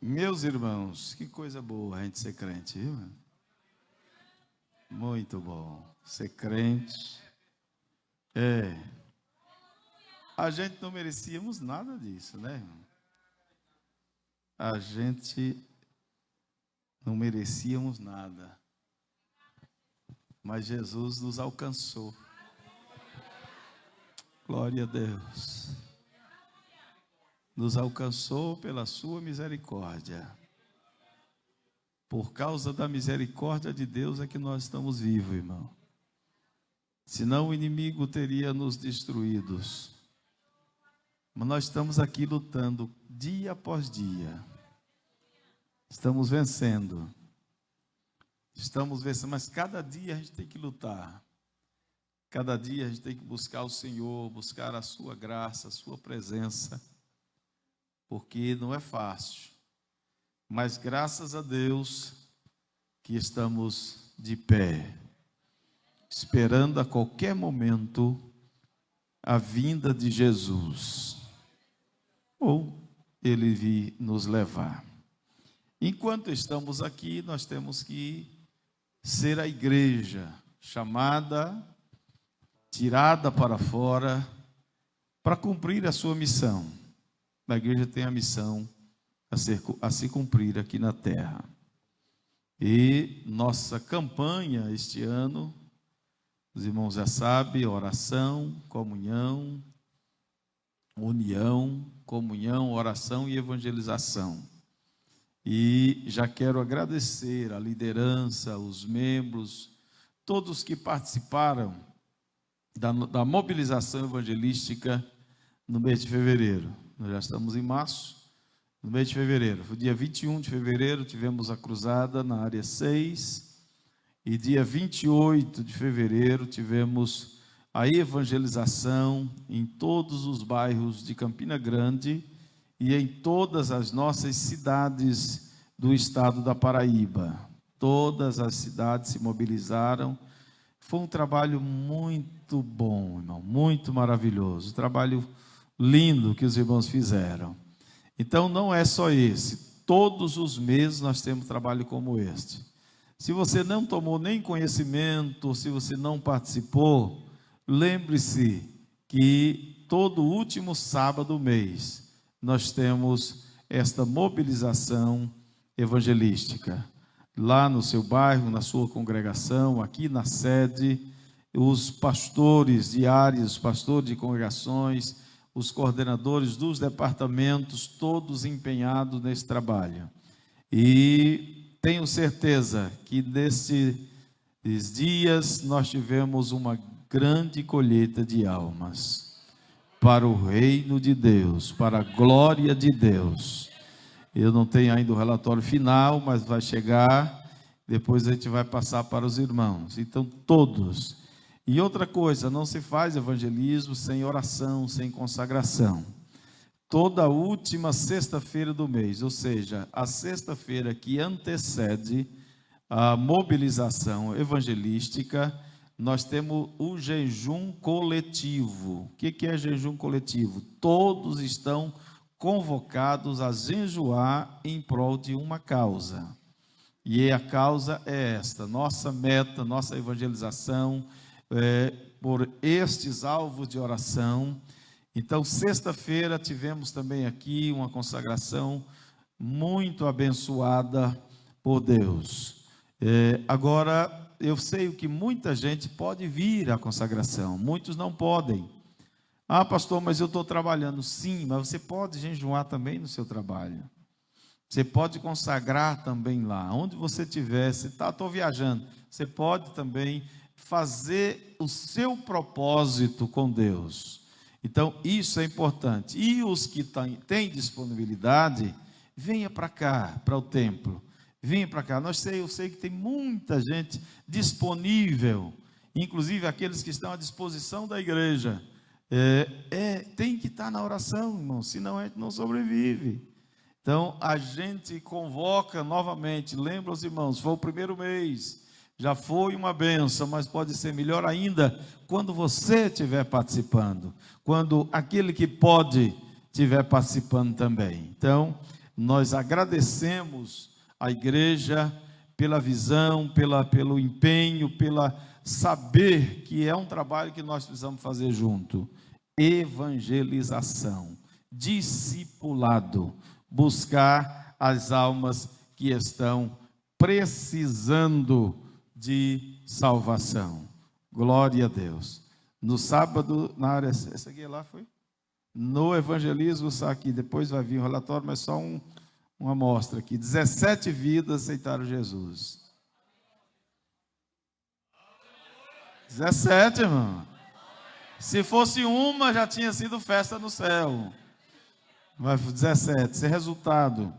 Meus irmãos, que coisa boa a gente ser crente, viu? Muito bom. Ser crente. A gente não merecíamos nada disso, né, irmão? A gente não merecíamos nada. Mas Jesus nos alcançou. Glória a Deus. Nos alcançou pela sua misericórdia. Por causa da misericórdia de Deus é que nós estamos vivos, irmão. Senão o inimigo teria nos destruído. Mas nós estamos aqui lutando dia após dia. Estamos vencendo. Estamos vencendo, mas cada dia a gente tem que lutar. Cada dia a gente tem que buscar o Senhor, buscar a sua graça, a sua presença. Porque não é fácil, mas graças a Deus que estamos de pé, esperando a qualquer momento a vinda de Jesus, ou Ele vir nos levar. Enquanto estamos aqui, nós temos que ser a igreja chamada, tirada para fora, para cumprir a sua missão. A igreja tem a missão a se cumprir aqui na terra. E nossa campanha este ano, os irmãos já sabem, oração, comunhão, união, comunhão, oração e evangelização. E já quero agradecer a liderança, os membros, todos que participaram da mobilização evangelística no mês de fevereiro. Nós já estamos em março, no mês de fevereiro. No dia 21 de fevereiro tivemos a cruzada na área 6. E dia 28 de fevereiro tivemos a evangelização em todos os bairros de Campina Grande e em todas as nossas cidades do estado da Paraíba. Todas as cidades se mobilizaram. Foi um trabalho muito bom, irmão, muito maravilhoso. Trabalho lindo que os irmãos fizeram. Então não é só esse. Todos os meses nós temos trabalho como este. Se você não tomou nem conhecimento, se você não participou, lembre-se que todo último sábado do mês nós temos esta mobilização evangelística. Lá no seu bairro, na sua congregação, aqui na sede, os pastores diários, os pastores de congregações, os coordenadores dos departamentos, todos empenhados nesse trabalho. E tenho certeza que nesses dias nós tivemos uma grande colheita de almas para o reino de Deus, para a glória de Deus. Eu não tenho ainda o relatório final, mas vai chegar, depois a gente vai passar para os irmãos. Então todos. E outra coisa, não se faz evangelismo sem oração, sem consagração. Toda última sexta-feira do mês, ou seja, a sexta-feira que antecede a mobilização evangelística, nós temos o jejum coletivo. O que é jejum coletivo? Todos estão convocados a jejuar em prol de uma causa. E a causa é esta, nossa meta, nossa evangelização, por estes alvos de oração. Então, sexta-feira tivemos também aqui uma consagração muito abençoada por Deus. Agora, eu sei que muita gente pode vir à consagração, muitos não podem. Ah, pastor, mas eu estou trabalhando. Sim, mas você pode jejuar também no seu trabalho. Você pode consagrar também lá, onde você estiver. Se estou viajando, você pode também fazer o seu propósito com Deus. Então, isso é importante. E os que têm disponibilidade, venha para cá, para o templo. Venha para cá. Eu sei que tem muita gente disponível, inclusive aqueles que estão à disposição da igreja. Tem que estar na oração, irmão, senão a gente não sobrevive. Então, a gente convoca novamente, lembra os irmãos, foi o primeiro mês, já foi uma bênção, mas pode ser melhor ainda quando você estiver participando, quando aquele que pode estiver participando também. Então, nós agradecemos a igreja pela visão, pelo empenho, pela saber que é um trabalho que nós precisamos fazer junto. Evangelização, discipulado, buscar as almas que estão precisando de salvação. Glória a Deus. No sábado, na área, essa aqui lá foi? No evangelismo, só aqui, depois vai vir o relatório, mas só uma amostra aqui. 17 vidas aceitaram Jesus. 17, irmão. Se fosse uma, já tinha sido festa no céu. Mas 17, esse é resultado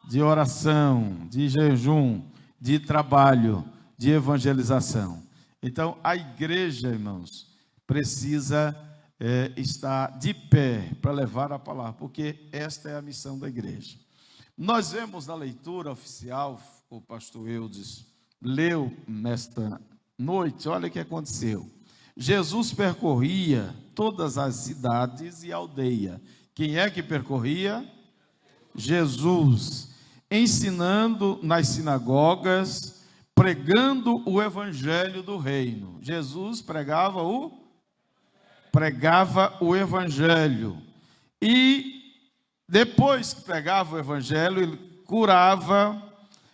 de oração, de jejum, de trabalho, de evangelização. Então, a igreja, irmãos, precisa estar de pé para levar a palavra, porque esta é a missão da igreja. Nós vemos na leitura oficial, o pastor Eudes leu nesta noite, olha o que aconteceu. Jesus percorria todas as cidades e aldeia. Quem é que percorria? Jesus, ensinando nas sinagogas, pregando o evangelho do reino. Jesus pregava o evangelho. E depois que pregava o evangelho, ele curava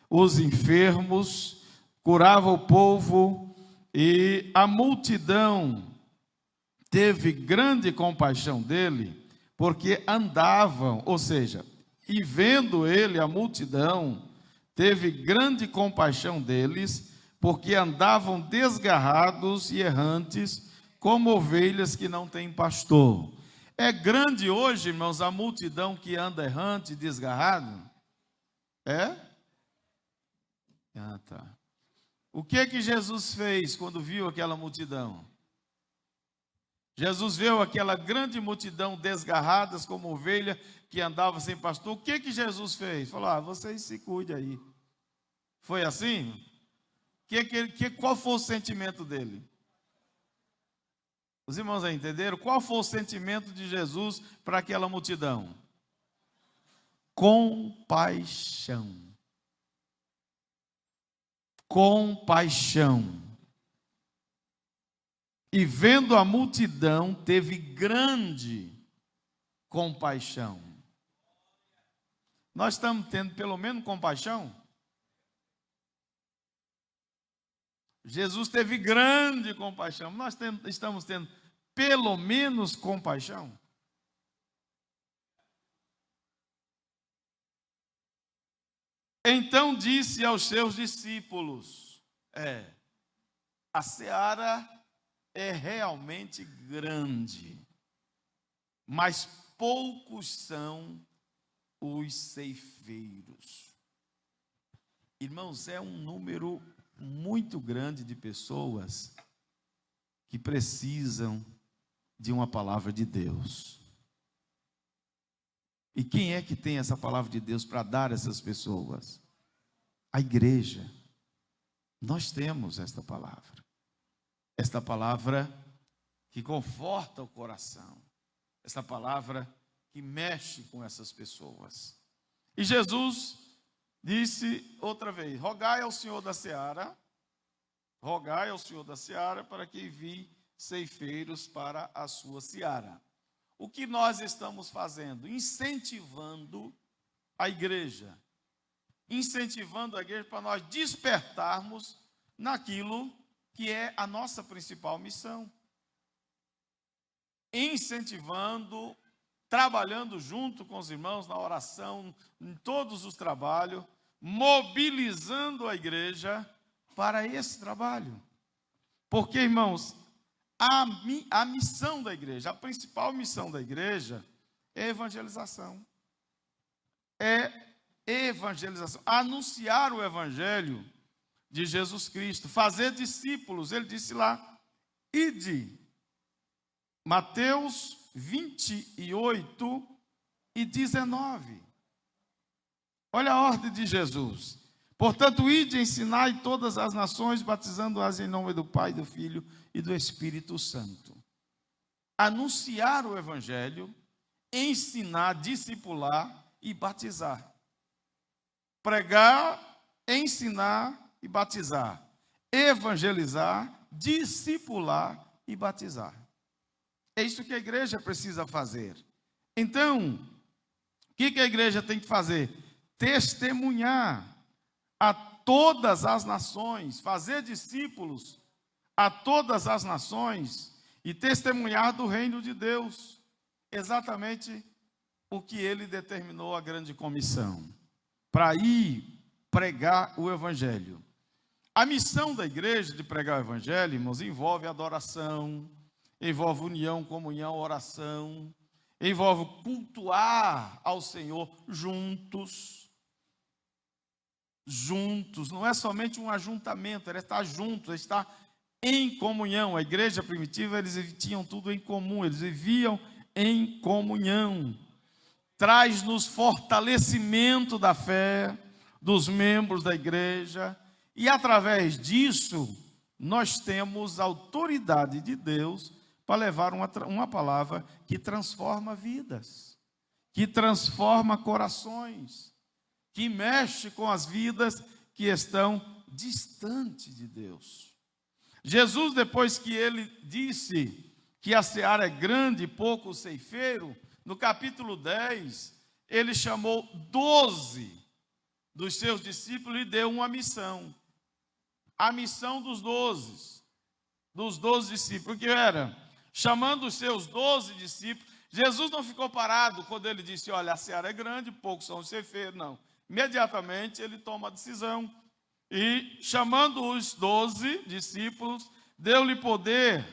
os enfermos, curava o povo, e a multidão teve grande compaixão dele, porque andavam, ou seja, e vendo ele, a multidão teve grande compaixão deles, porque andavam desgarrados e errantes, como ovelhas que não têm pastor. É grande hoje, irmãos, a multidão que anda errante, desgarrado? É? Ah, tá. O que Jesus fez quando viu aquela multidão? Jesus viu aquela grande multidão desgarradas como ovelha que andava sem pastor. O que Jesus fez? Falou, vocês se cuidem aí. Foi assim? Qual foi o sentimento dele? Os irmãos aí entenderam? Qual foi o sentimento de Jesus para aquela multidão? Compaixão. Compaixão. E vendo a multidão, teve grande compaixão. Nós estamos tendo pelo menos compaixão? Jesus teve grande compaixão. Nós estamos tendo pelo menos compaixão? Então disse aos seus discípulos: a seara é realmente grande, mas poucos são os ceifeiros. Irmãos, é um número muito grande de pessoas que precisam de uma palavra de Deus. E quem é que tem essa palavra de Deus para dar a essas pessoas? A igreja. Nós temos esta palavra. Esta palavra que conforta o coração. Esta palavra que mexe com essas pessoas. E Jesus disse outra vez: rogai ao Senhor da seara, para que envie ceifeiros para a sua seara. O que nós estamos fazendo? Incentivando a igreja. Incentivando a igreja para nós despertarmos naquilo que é a nossa principal missão. Incentivando, trabalhando junto com os irmãos na oração, em todos os trabalhos, mobilizando a igreja para esse trabalho. Porque, irmãos, a missão da igreja, a principal missão da igreja é evangelização. É evangelização. Anunciar o evangelho de Jesus Cristo. Fazer discípulos. Ele disse lá, ide. Mateus 28 e 19. Olha a ordem de Jesus. Portanto, ide e ensinai todas as nações, batizando-as em nome do Pai, do Filho e do Espírito Santo. Anunciar o evangelho, ensinar, discipular e batizar. pregar, ensinar e batizar, evangelizar, discipular e batizar. É isso que a igreja precisa fazer. Então, o que a igreja tem que fazer? Testemunhar a todas as nações, fazer discípulos a todas as nações e testemunhar do reino de Deus. Exatamente o que ele determinou a grande comissão, para ir pregar o evangelho. A missão da igreja de pregar o evangelho, irmãos, envolve adoração, envolve união, comunhão, oração, envolve cultuar ao Senhor juntos, não é somente um ajuntamento, é estar juntos, é estar em comunhão. A igreja primitiva, eles tinham tudo em comum, eles viviam em comunhão. Traz-nos fortalecimento da fé dos membros da igreja, e através disso, nós temos autoridade de Deus para levar uma palavra que transforma vidas, que transforma corações, que mexe com as vidas que estão distantes de Deus. Jesus, depois que ele disse que a seara é grande e pouco ceifeiro, no capítulo 10, ele chamou 12 dos seus discípulos e deu uma missão. A missão dos 12 discípulos, que era, chamando os seus 12 discípulos, Jesus não ficou parado quando ele disse, olha, a seara é grande, poucos são os ceifeiros, não. Imediatamente ele toma a decisão e, chamando os 12 discípulos, deu-lhe poder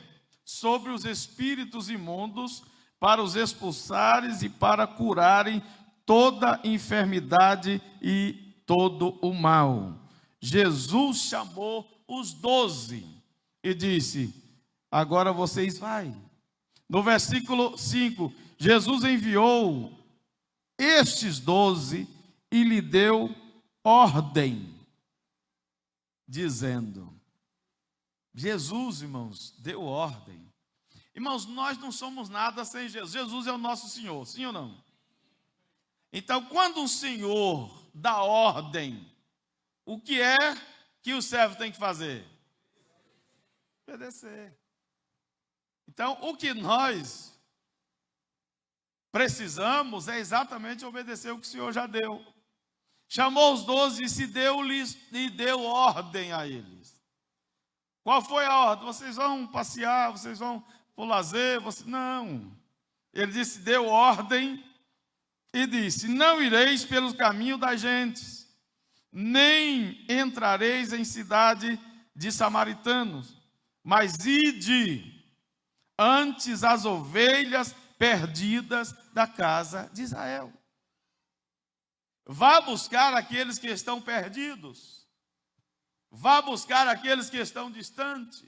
sobre os espíritos imundos para os expulsarem e para curarem toda enfermidade e todo o mal. Jesus chamou os 12 e disse, agora vocês vai. No versículo 5, Jesus enviou estes 12 e lhe deu ordem, dizendo, Jesus, irmãos, deu ordem. Irmãos, nós não somos nada sem Jesus. Jesus é o nosso Senhor, sim ou não? Então, quando um Senhor dá ordem, o que é que o servo tem que fazer? Obedecer. Então, o que nós precisamos é exatamente obedecer o que o Senhor já deu. Chamou os 12 e deu ordem a eles. Qual foi a ordem? Vocês vão passear, vocês vão para o lazer? Não. Ele disse, deu ordem e disse, não ireis pelo caminho das gentes, nem entrareis em cidade de samaritanos, mas ide antes as ovelhas perdidas da casa de Israel. Vá buscar aqueles que estão perdidos. Vá buscar aqueles que estão distantes.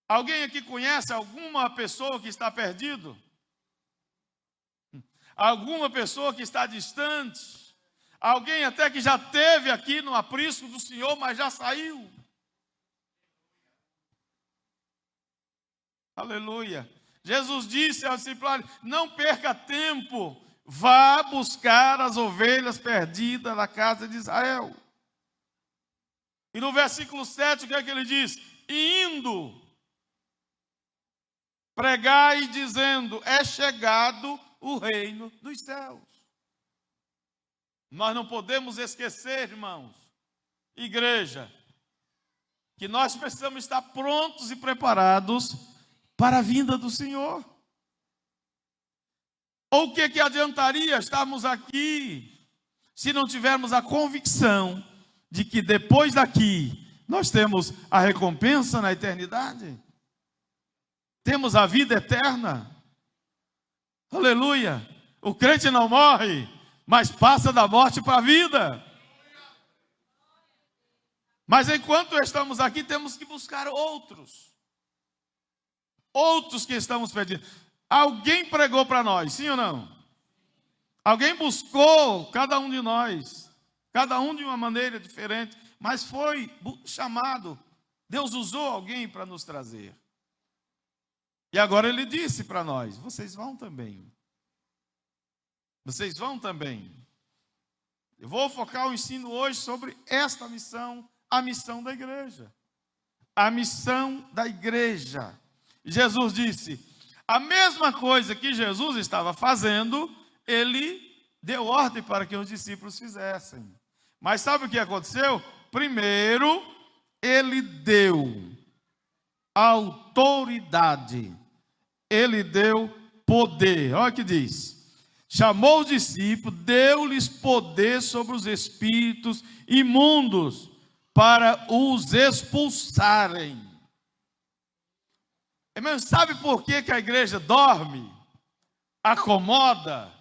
Alguém aqui conhece alguma pessoa que está perdido? Alguma pessoa que está distante? Alguém até que já esteve aqui no aprisco do Senhor, mas já saiu? Aleluia. Jesus disse ao discípulo, não perca tempo, vá buscar as ovelhas perdidas da casa de Israel. E no versículo 7, o que é que ele diz? E indo, pregai dizendo, é chegado o reino dos céus. Nós não podemos esquecer, irmãos, igreja, que nós precisamos estar prontos e preparados para a vinda do Senhor. Ou o que adiantaria estarmos aqui se não tivermos a convicção de que depois daqui nós temos a recompensa na eternidade? Temos a vida eterna. Aleluia. O crente não morre, mas passa da morte para a vida. Mas enquanto estamos aqui, temos que buscar outros que estamos perdidos. Alguém pregou para nós, sim ou não? Alguém buscou cada um de nós, cada um de uma maneira diferente, mas foi chamado. Deus usou alguém para nos trazer. E agora ele disse para nós, vocês vão também. Vocês vão também. Eu vou focar o ensino hoje sobre esta missão, a missão da igreja. A missão da igreja. Jesus disse, a mesma coisa que Jesus estava fazendo, ele deu ordem para que os discípulos fizessem. Mas sabe o que aconteceu? Primeiro, ele deu autoridade. Ele deu poder. Olha o que diz. Chamou os discípulos, deu-lhes poder sobre os espíritos imundos para os expulsarem. Irmão, sabe por que a igreja dorme? Acomoda?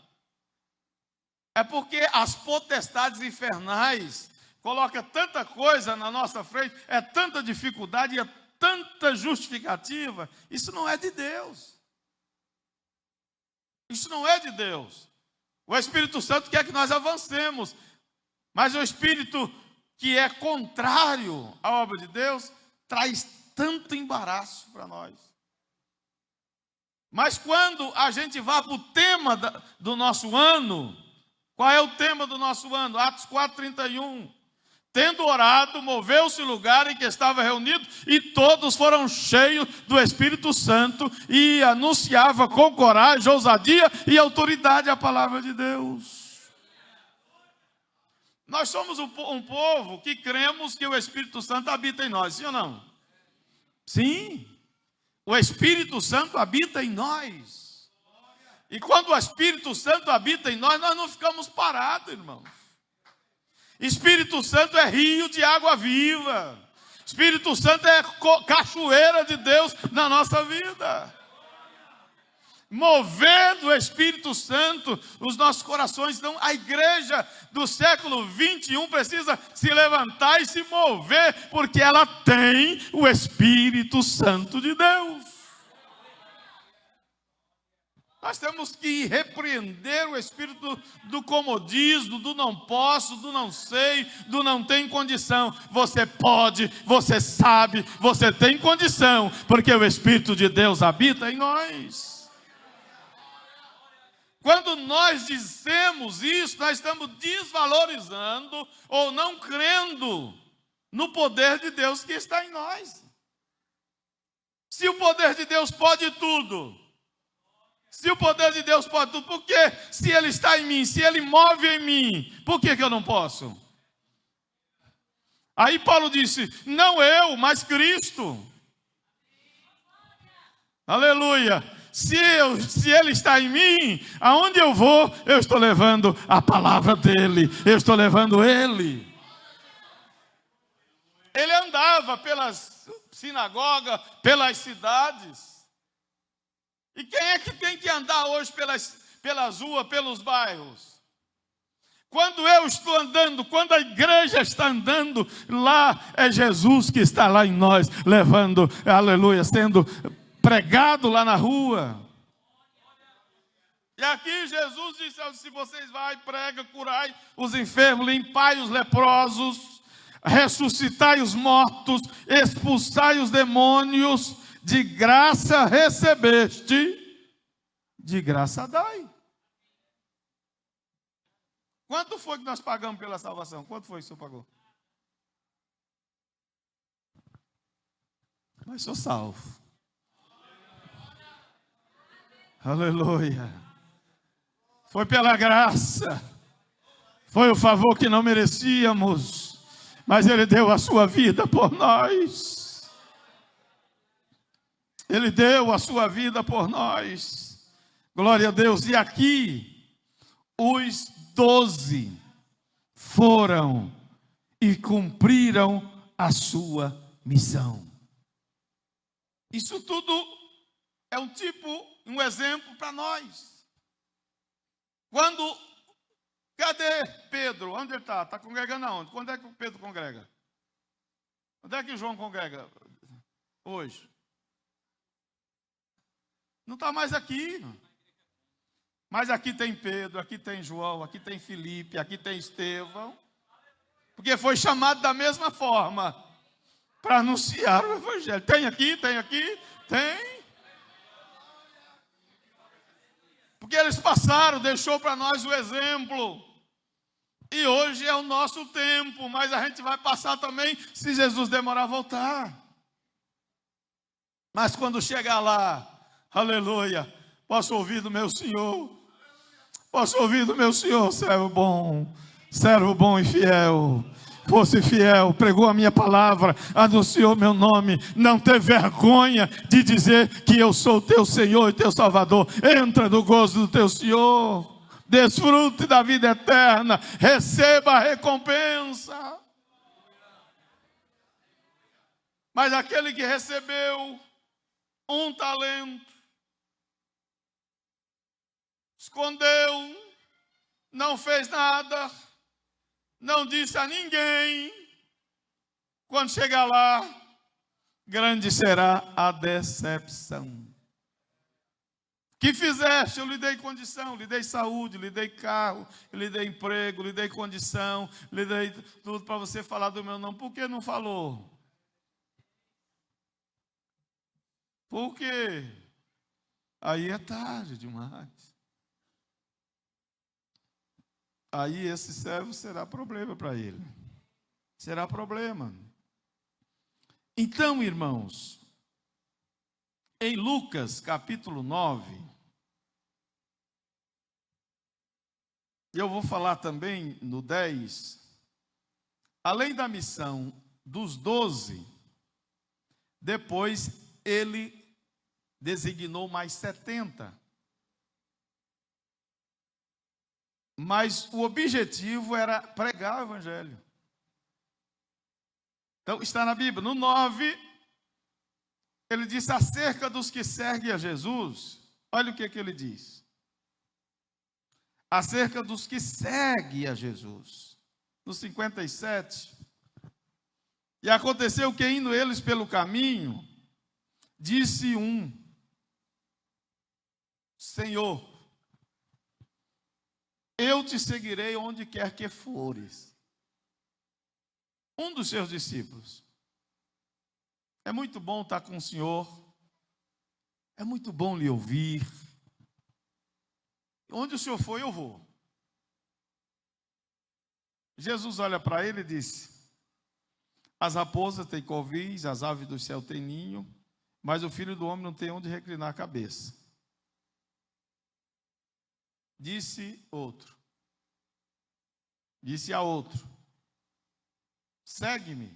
É porque as potestades infernais colocam tanta coisa na nossa frente, é tanta dificuldade, é tanta justificativa. Isso não é de Deus. Isso não é de Deus. O Espírito Santo quer que nós avancemos, mas o Espírito que é contrário à obra de Deus traz tanto embaraço para nós. Mas quando a gente vai para o tema do nosso ano, qual é o tema do nosso ano? Atos 4:31. Tendo orado, moveu-se o lugar em que estava reunido, e todos foram cheios do Espírito Santo, e anunciava com coragem, ousadia e autoridade a palavra de Deus. Nós somos um povo que cremos que o Espírito Santo habita em nós, sim ou não? Sim, o Espírito Santo habita em nós. E quando o Espírito Santo habita em nós, nós não ficamos parados, irmãos. Espírito Santo é rio de água viva. Espírito Santo é cachoeira de Deus na nossa vida. Movendo o Espírito Santo os nossos corações. Então a igreja do século 21 precisa se levantar e se mover, porque ela tem o Espírito Santo de Deus. Nós temos que repreender o espírito do comodismo, do não posso, do não sei, do não tem condição. Você pode, você sabe, você tem condição, porque o Espírito de Deus habita em nós. Quando nós dizemos isso, nós estamos desvalorizando ou não crendo no poder de Deus que está em nós. Se o poder de Deus pode tudo, se o poder de Deus pode tudo, por que se Ele está em mim, se Ele move em mim, por que eu não posso? Aí Paulo disse, não eu, mas Cristo. Aleluia. Se Ele está em mim, aonde eu vou, eu estou levando a palavra dEle, eu estou levando Ele. Ele andava pelas sinagogas, pelas cidades. E quem é que tem que andar hoje pelas ruas, pelos bairros? Quando eu estou andando, quando a igreja está andando, lá é Jesus que está lá em nós, levando, aleluia, sendo pregado lá na rua. E aqui Jesus disse, se vocês vão, prega, curai os enfermos, limpai os leprosos, ressuscitai os mortos, expulsai os demônios, de graça recebeste, de graça dai. Quanto foi que nós pagamos pela salvação? Quanto foi que o senhor pagou? Mas sou salvo. Aleluia. Foi pela graça. Foi o favor que não merecíamos, mas Ele deu a sua vida por nós. Ele deu a sua vida por nós. Glória a Deus. E aqui, os 12 foram e cumpriram a sua missão. Isso tudo é um exemplo para nós. Cadê Pedro? Onde ele está? Está congregando aonde? Quando é que o Pedro congrega? Onde é que João congrega hoje? Não está mais aqui. Mas aqui tem Pedro, aqui tem João, aqui tem Filipe, aqui tem Estevão. Porque foi chamado da mesma forma para anunciar o Evangelho. Tem aqui, tem. Porque eles passaram, deixou para nós o exemplo. E hoje é o nosso tempo, mas a gente vai passar também se Jesus demorar a voltar. Mas quando chegar lá, aleluia, posso ouvir do meu Senhor, posso ouvir do meu Senhor, servo bom e fiel. Fosse fiel, pregou a minha palavra, anunciou meu nome, não teve vergonha de dizer que eu sou teu Senhor e teu Salvador. Entra no gozo do teu Senhor, desfrute da vida eterna, receba a recompensa. Mas aquele que recebeu um talento, escondeu, não fez nada, não disse a ninguém, quando chegar lá, grande será a decepção. Que fizeste? Eu lhe dei condição, lhe dei saúde, lhe dei carro, lhe dei emprego, lhe dei condição, lhe dei tudo para você falar do meu nome. Por que não falou? Por quê? Aí é tarde demais. Aí esse servo será problema para ele. Será problema. Então, irmãos, em Lucas capítulo 9, eu vou falar também no 10, além da missão dos 12, depois ele designou mais 70. Mas o objetivo era pregar o evangelho. Então, está na Bíblia. No 9, ele disse acerca dos que seguem a Jesus. Olha o que ele diz. Acerca dos que seguem a Jesus. No 57. E aconteceu que, indo eles pelo caminho, disse um: Senhor, eu te seguirei onde quer que fores. Um dos seus discípulos. É muito bom estar com o Senhor. É muito bom lhe ouvir. Onde o Senhor for, eu vou. Jesus olha para ele e disse: as raposas têm covis, as aves do céu têm ninho, mas o Filho do Homem não tem onde reclinar a cabeça. Disse outro. Disse a outro: segue-me.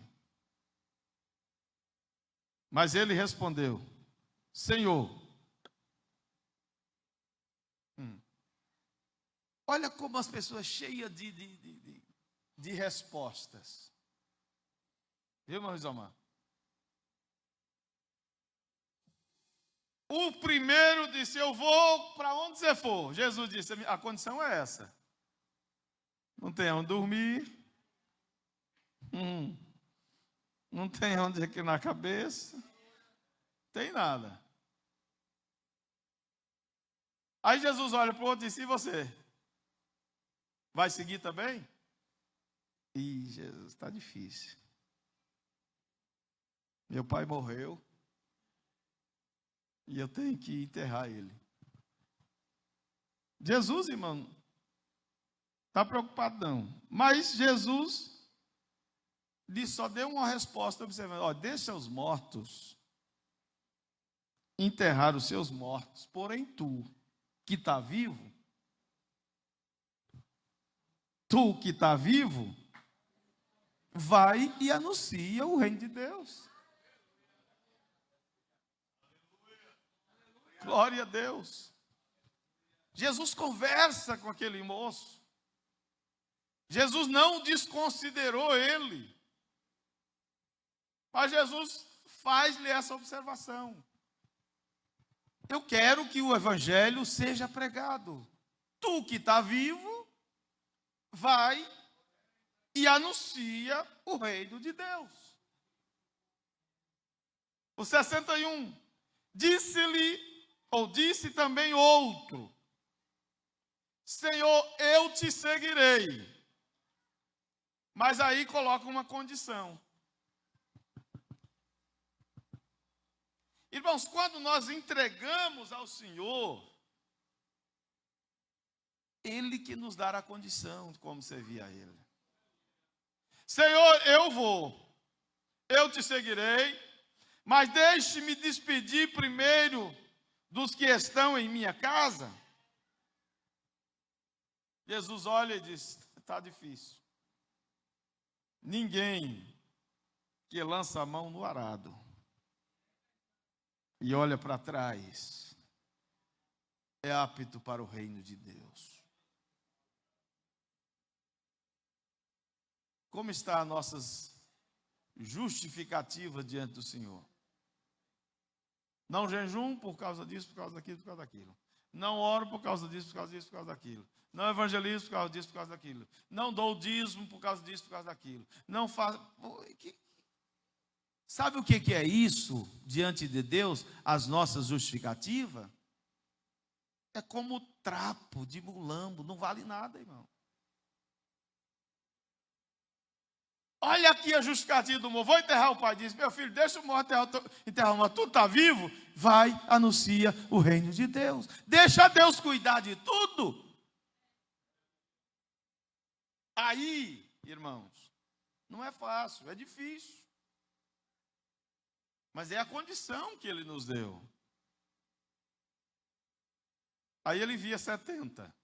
Mas ele respondeu: Senhor. Olha como as pessoas cheias de respostas. Viu, meu Isamar? O primeiro disse: eu vou para onde você for. Jesus disse: a condição é essa. Não tem onde dormir. Não tem onde reclinar a cabeça. Tem nada. Aí Jesus olha para o outro e disse: e você? Vai seguir também? Ih, Jesus, está difícil. Meu pai morreu. E eu tenho que enterrar ele. Jesus, irmão, está preocupado não. Mas Jesus só deu uma resposta observando: ó, deixa os mortos enterrar os seus mortos, porém tu, que está vivo, vai e anuncia o reino de Deus. Glória a Deus. Jesus conversa com aquele moço. Jesus não desconsiderou ele. Mas Jesus faz-lhe essa observação: eu quero que o evangelho seja pregado. Tu que está vivo, vai e anuncia o reino de Deus. O 61, disse também outro: Senhor, eu te seguirei. Mas aí coloca uma condição. Irmãos, quando nós entregamos ao Senhor, Ele que nos dará a condição de como servir a Ele. Senhor, eu te seguirei, mas deixe-me despedir primeiro dos que estão em minha casa. Jesus olha e diz: está difícil. Ninguém que lança a mão no arado e olha para trás é apto para o reino de Deus. Como está as nossas justificativas diante do Senhor? Não jejum por causa disso, por causa daquilo, por causa daquilo. Não oro por causa disso, por causa disso, por causa daquilo. Não evangelizo por causa disso, por causa daquilo. Não dou o dízimo por causa disso, por causa daquilo. Não faço... Sabe o que é isso diante de Deus? As nossas justificativas? É como trapo de mulambo, não vale nada, irmão. Olha aqui a justificativa do morto. Vou enterrar o pai. Diz: meu filho, deixa o morto enterrar o morto. Tu está vivo? Vai, anuncia o reino de Deus. Deixa Deus cuidar de tudo. Aí, irmãos, não é fácil, é difícil. Mas é a condição que Ele nos deu. Aí Ele envia 70.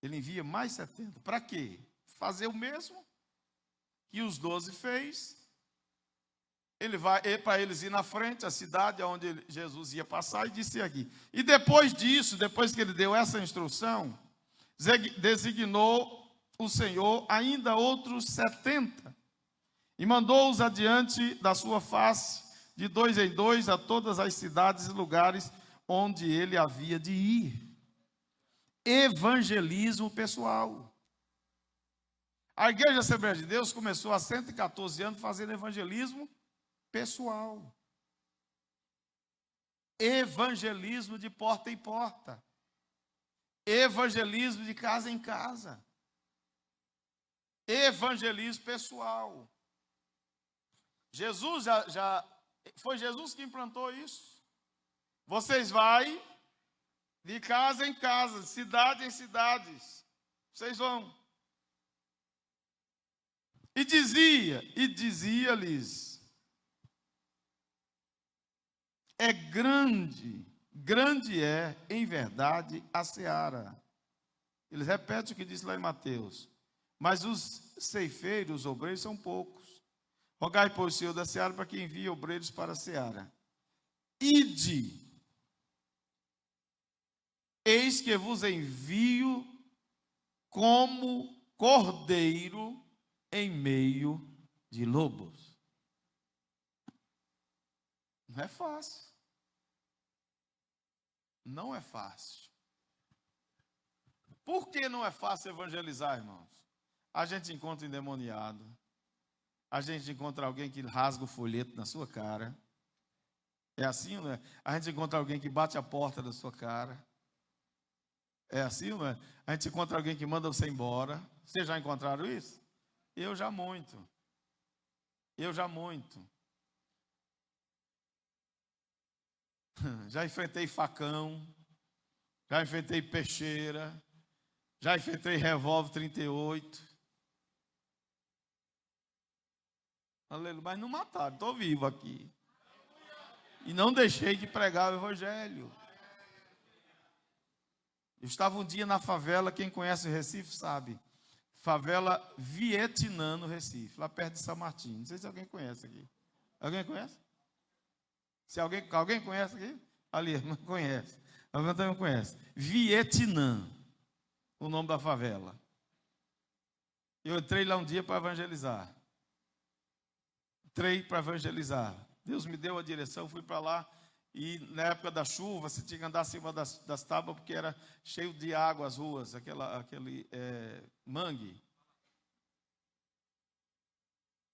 Ele envia mais 70. Para quê? Fazer o mesmo que os 12 fez. Ele vai para eles ir na frente, a cidade onde Jesus ia passar, e disse aqui. E depois disso, depois que ele deu essa instrução, designou o Senhor ainda outros 70. E mandou-os adiante da sua face, de 2 em 2, a todas as cidades e lugares onde ele havia de ir. Evangelismo pessoal. A Igreja Assembleia de Deus começou há 114 anos fazendo evangelismo pessoal. Evangelismo de porta em porta. Evangelismo de casa em casa. Evangelismo pessoal. Jesus foi Jesus que implantou isso. Vocês vão de casa em casa, cidade em cidades. Vocês vão. E dizia-lhes: é grande é, em verdade, a seara. Eles repetem o que disse lá em Mateus. Mas os ceifeiros, os obreiros, são poucos. Rogai, pois, o Senhor da seara, para que envie obreiros para a seara. Ide. Eis que vos envio como cordeiro em meio de lobos. Não é fácil. Não é fácil. Por que não é fácil evangelizar, irmãos? A gente encontra endemoniado. A gente encontra alguém que rasga o folheto na sua cara. É assim, não é? A gente encontra alguém que bate a porta da sua cara. É assim, não é? A gente encontra alguém que manda você embora. Vocês já encontraram isso? Eu já muito. Já enfrentei facão. Já enfrentei peixeira. Já enfrentei revólver 38. Aleluia. Mas não mataram, estou vivo aqui. E não deixei de pregar o evangelho. Eu estava um dia na favela, quem conhece o Recife sabe. Favela Vietnã, no Recife, lá perto de São Martinho. Não sei se alguém conhece aqui. Alguém conhece? Se alguém conhece aqui? Ali, não conhece. Alguém também conhece. Vietnã, o nome da favela. Eu entrei lá um dia para evangelizar. Deus me deu a direção, fui para lá. E na época da chuva, você tinha que andar acima das tábuas, porque era cheio de água as ruas, aquele mangue.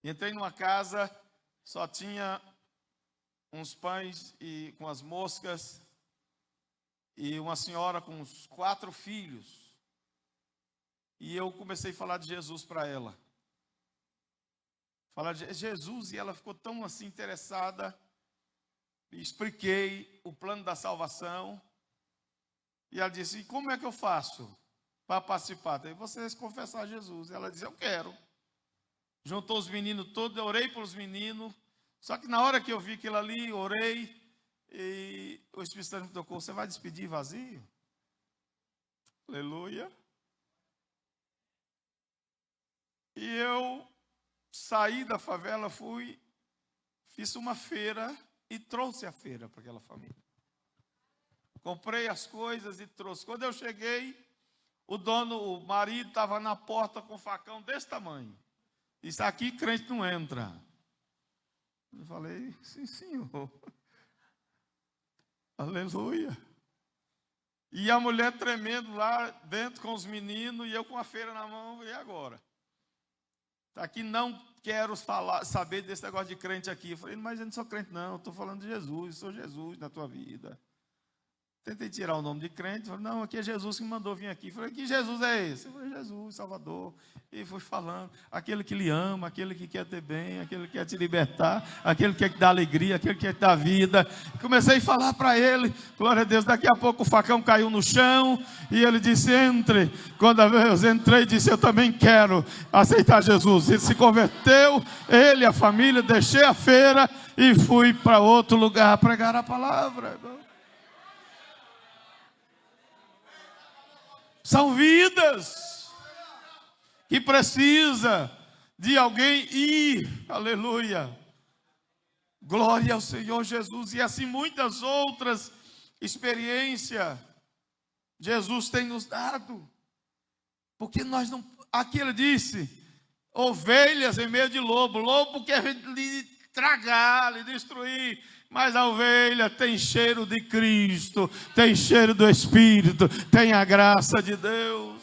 Entrei numa casa, só tinha uns pães e com as moscas, e uma senhora com uns 4 filhos. E eu comecei a falar de Jesus para ela. Falar de Jesus, e ela ficou tão assim interessada. Expliquei o plano da salvação. E ela disse, e como é que eu faço para participar? Daí vocês confessar Jesus. Ela disse, eu quero. Juntou os meninos todos, eu orei para os meninos. Só que na hora que eu vi aquilo ali, orei, e o Espírito Santo me tocou, você vai despedir vazio? Aleluia. E eu saí da favela, fiz uma feira e trouxe a feira para aquela família. Comprei as coisas e trouxe. Quando eu cheguei, o marido estava na porta com um facão desse tamanho. Disse, aqui crente não entra. Eu falei, sim, senhor. Aleluia. E a mulher tremendo lá dentro com os meninos e eu com a feira na mão, e agora? Aqui não quero saber desse negócio de crente aqui. Eu falei, mas eu não sou crente não, eu estou falando de Jesus, eu sou Jesus na tua vida. Tentei tirar o nome de crente, falei, não, aqui é Jesus que me mandou vir aqui. Eu falei, que Jesus é esse? Eu falei, Jesus, Salvador. E fui falando, aquele que lhe ama, aquele que quer ter bem, aquele que quer te libertar, aquele que quer te dar alegria, aquele que quer te dar vida. Comecei a falar para ele, glória a Deus, daqui a pouco o facão caiu no chão, e ele disse, entre. Quando eu entrei, disse, eu também quero aceitar Jesus. Ele se converteu, ele, a família, deixei a feira e fui para outro lugar pregar a palavra. São vidas que precisa de alguém ir, aleluia, glória ao Senhor Jesus, e assim muitas outras experiências Jesus tem nos dado, porque nós não, aqui ele disse, ovelhas em meio de lobo quer lhe tragar, lhe destruir, mas a ovelha tem cheiro de Cristo, tem cheiro do Espírito, tem a graça de Deus.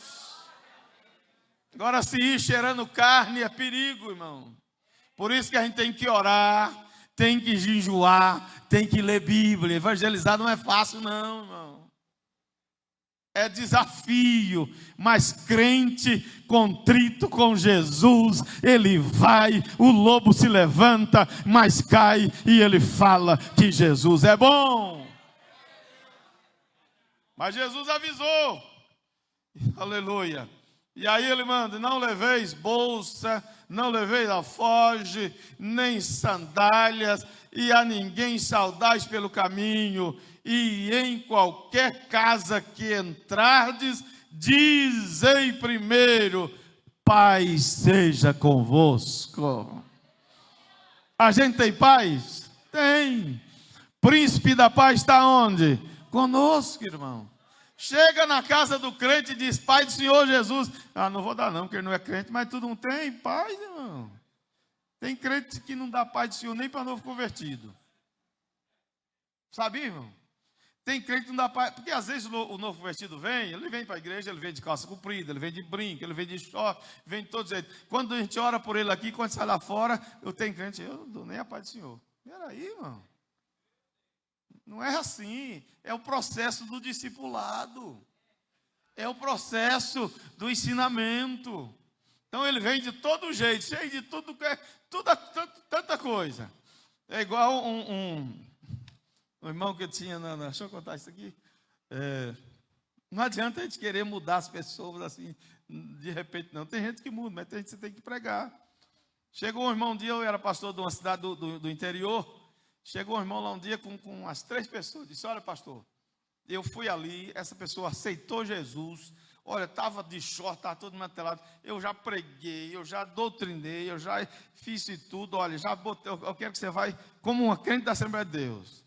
Agora, se ir cheirando carne é perigo, irmão. Por isso que a gente tem que orar, tem que jejuar, tem que ler Bíblia. Evangelizar não é fácil não, irmão. É desafio, mas crente contrito com Jesus, ele vai, o lobo se levanta, mas cai e ele fala que Jesus é bom. Mas Jesus avisou, aleluia. E aí ele manda, não leveis bolsa, não leveis alforje, nem sandálias, e a ninguém saudais pelo caminho, e em qualquer casa que entrardes, dizei primeiro, paz seja convosco. A gente tem paz? Tem. Príncipe da paz está onde? Conosco, irmão. Chega na casa do crente e diz, Pai do Senhor Jesus. Ah, não vou dar não, porque ele não é crente, mas tu não tem paz, irmão. Tem crente que não dá paz do Senhor nem para novo convertido. Sabia, irmão? Tem crente que não dá paz, porque às vezes o novo convertido vem, ele vem para a igreja, ele vem de calça comprida, ele vem de brinco, ele vem de short, vem de todos eles. Quando a gente ora por ele aqui, quando sai lá fora, eu tenho crente, eu não dou nem a paz do Senhor. Peraí, irmão. Não é assim, é o processo do discipulado, é o processo do ensinamento. Então ele vem de todo jeito, cheio de tanta coisa. É igual um irmão que eu tinha, deixa eu contar isso aqui. Não adianta a gente querer mudar as pessoas assim, de repente não. Tem gente que muda, mas tem gente que você tem que pregar. Chegou um irmão um dia, eu era pastor de uma cidade do interior. Chegou um irmão lá um dia com as 3 pessoas, disse, olha pastor, eu fui ali, essa pessoa aceitou Jesus, olha, estava de short, estava todo matelado, eu já preguei, eu já doutrinei, eu já fiz isso tudo, olha, já botei, eu quero que você vá como uma crente da Assembleia de Deus.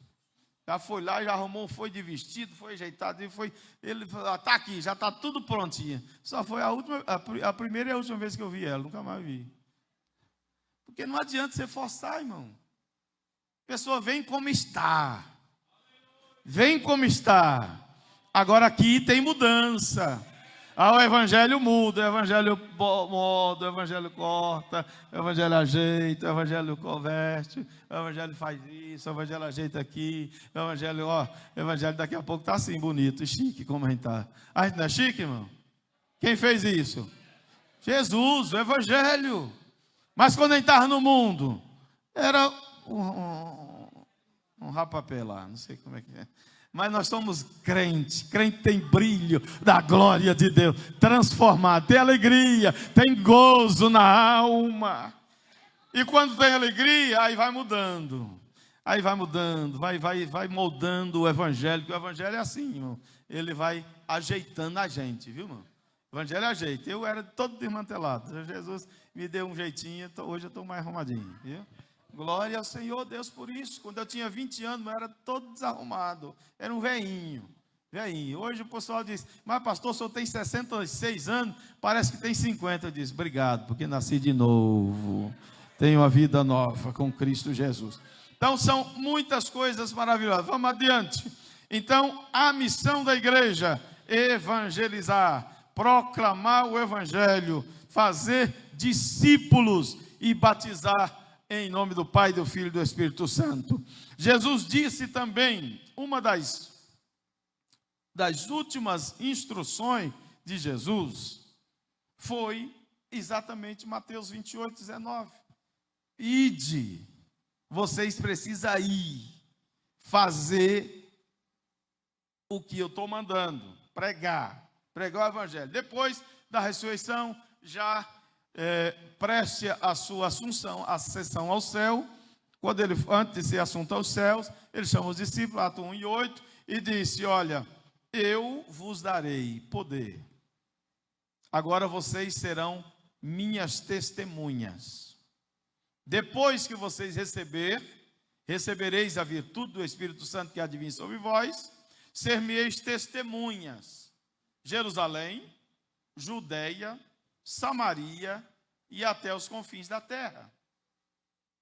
Já foi lá, já arrumou, foi de vestido, foi ajeitado, ele falou, está aqui, já está tudo prontinho. Só foi a primeira e a última vez que eu vi ela, nunca mais vi. Porque não adianta você forçar, irmão. A pessoa vem como está. Vem como está. Agora aqui tem mudança. O evangelho muda, o evangelho moda, o evangelho corta, o evangelho ajeita, o evangelho converte, o evangelho faz isso, o evangelho ajeita aqui, o evangelho daqui a pouco está assim, bonito, chique, como a gente está. A gente não é chique, irmão? Quem fez isso? Jesus, o evangelho. Mas quando a gente estava no mundo, era um rapapé lá, não sei como é que é. Mas nós somos crente. Crente tem brilho da glória de Deus, transformado, tem alegria, tem gozo na alma. E quando tem alegria, aí vai mudando. Aí vai mudando, vai moldando o evangelho, que o evangelho é assim, irmão. Ele vai ajeitando a gente, viu, irmão? O evangelho ajeita. Eu era todo desmantelado. Jesus me deu um jeitinho, hoje eu estou mais arrumadinho, viu? Glória ao Senhor Deus por isso. Quando eu tinha 20 anos, eu era todo desarrumado. Era um veinho. Hoje o pessoal diz, mas pastor, o senhor tem 66 anos, parece que tem 50. Eu disse, obrigado, porque nasci de novo. Tenho uma vida nova com Cristo Jesus. Então são muitas coisas maravilhosas. Vamos adiante. Então a missão da igreja: evangelizar, proclamar o evangelho, fazer discípulos e batizar em nome do Pai, do Filho e do Espírito Santo. Jesus disse também, uma das últimas instruções de Jesus foi exatamente Mateus 28, 19. Ide, vocês precisam ir, fazer o que eu estou mandando, pregar o evangelho. Depois da ressurreição, já preste a sua ascensão ao céu. Quando ele, antes de ser assunto aos céus, ele chama os discípulos, Atos 1 e 8, e disse, olha, eu vos darei poder. Agora vocês serão minhas testemunhas. Depois que vocês recebereis a virtude do Espírito Santo que há de vir sobre vós, ser-me-eis testemunhas. Jerusalém, Judeia, Samaria e até os confins da terra.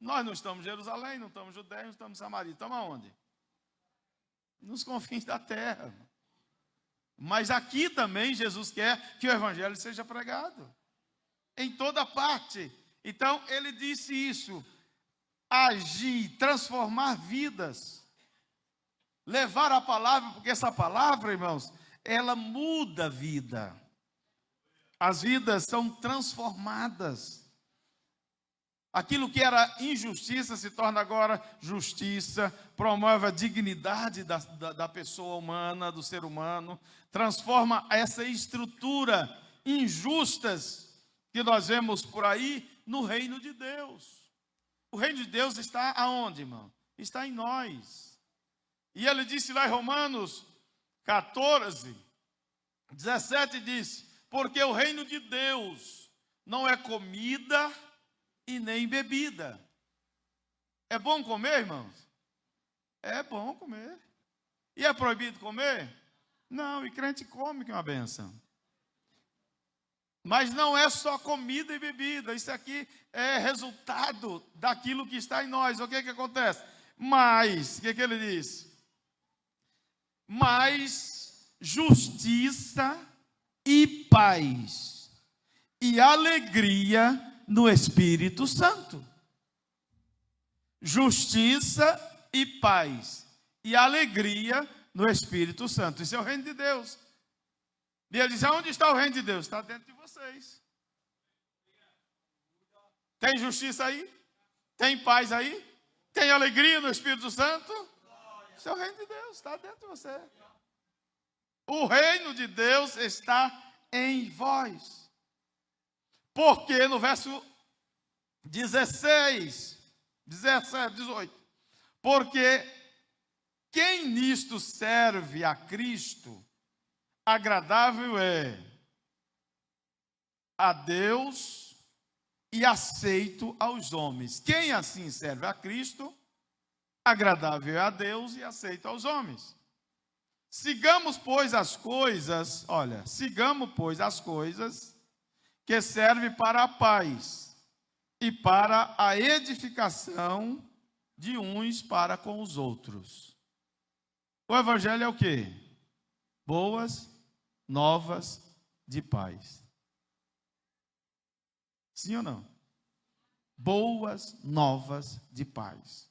Nós não estamos em Jerusalém, não estamos em Judeia, não estamos em Samaria. Estamos aonde? Nos confins da terra. Mas aqui também Jesus quer que o evangelho seja pregado. Em toda parte. Então ele disse isso. Agir, transformar vidas. Levar a palavra, porque essa palavra, irmãos, ela muda a vida. As vidas são transformadas. Aquilo que era injustiça se torna agora justiça, promove a dignidade da pessoa humana, do ser humano, transforma essa estrutura injustas que nós vemos por aí no reino de Deus. O reino de Deus está aonde, irmão? Está em nós. E ele disse lá em Romanos 14, 17, diz, porque o reino de Deus não é comida e nem bebida. É bom comer, irmãos? É bom comer. E é proibido comer? Não, e crente come, que é uma benção. Mas não é só comida e bebida. Isso aqui é resultado daquilo que está em nós. O que acontece? Mas, o que ele diz? Mas justiça e paz e alegria no Espírito Santo. Justiça e paz e alegria no Espírito Santo. Isso é o reino de Deus. E ele diz, onde está o reino de Deus? Está dentro de vocês. Tem justiça aí? Tem paz aí? Tem alegria no Espírito Santo? Isso é o reino de Deus, está dentro de você. O reino de Deus está em vós. Porque no verso 16, 17, 18. Porque quem nisto serve a Cristo, agradável é a Deus e aceito aos homens. Quem assim serve a Cristo, agradável é a Deus e aceito aos homens. Sigamos, pois, as coisas, que servem para a paz e para a edificação de uns para com os outros. O evangelho é o quê? Boas novas de paz. Sim ou não? Boas novas de paz.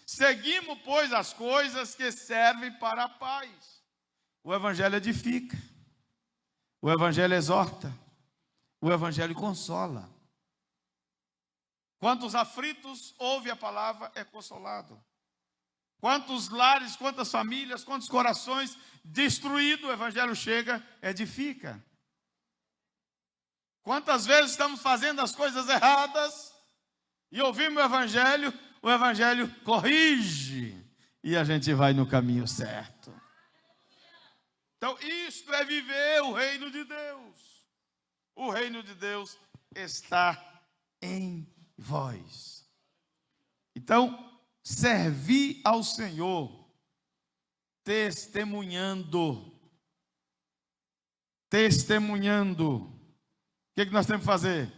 Seguimos, pois, as coisas que servem para a paz. O evangelho edifica. O evangelho exorta. O evangelho consola. Quando os aflitos ouvem a palavra, é consolado. Quantos lares, quantas famílias, quantos corações destruídos, o Evangelho chega, edifica. Quantas vezes estamos fazendo as coisas erradas e ouvimos o Evangelho corrige e a gente vai no caminho certo. Então, isto é viver o reino de Deus. O reino de Deus está em vós. Então, servir ao Senhor, testemunhando. O que nós temos que fazer?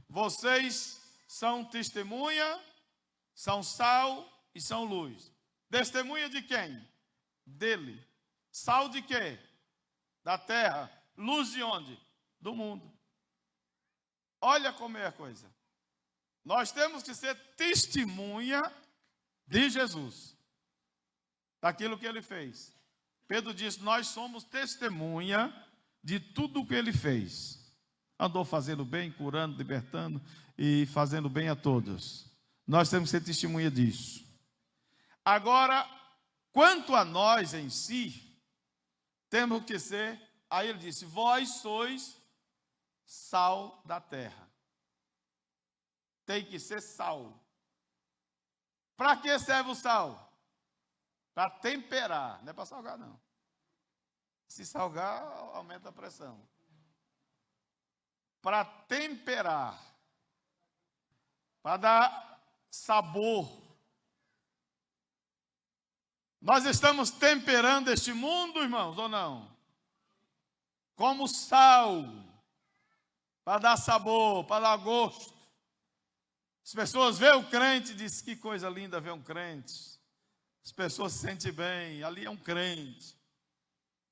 Vocês são testemunha, são sal e são luz. Testemunha de quem? Dele. Sal de quê? Da terra. Luz de onde? Do mundo. Olha como é a coisa. Nós temos que ser testemunha de Jesus, daquilo que ele fez. Pedro disse: nós somos testemunha de tudo o que ele fez. Andou fazendo bem, curando, libertando e fazendo bem a todos. Nós temos que ser testemunha disso. Agora, quanto a nós em si, temos que ser, aí ele disse: vós sois sal da terra. Tem que ser sal. Para que serve o sal? Para temperar, não é para salgar não. Se salgar, aumenta a pressão. Para temperar, para dar sabor. Nós estamos temperando este mundo, irmãos, ou não? Como sal, para dar sabor, para dar gosto. As pessoas veem o crente e dizem: que coisa linda ver um crente. As pessoas se sentem bem, ali é um crente.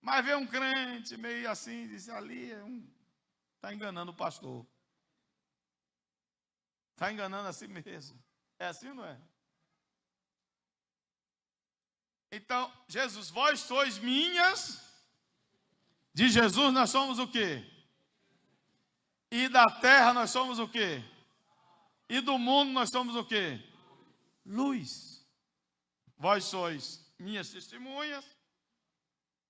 Mas vê um crente meio assim, diz: ali está enganando o pastor. Está enganando a si mesmo. É assim ou não é? Então, Jesus, vós sois minhas. De Jesus nós somos o quê? E da terra nós somos o quê? E do mundo nós somos o quê? Luz. Vós sois minhas testemunhas.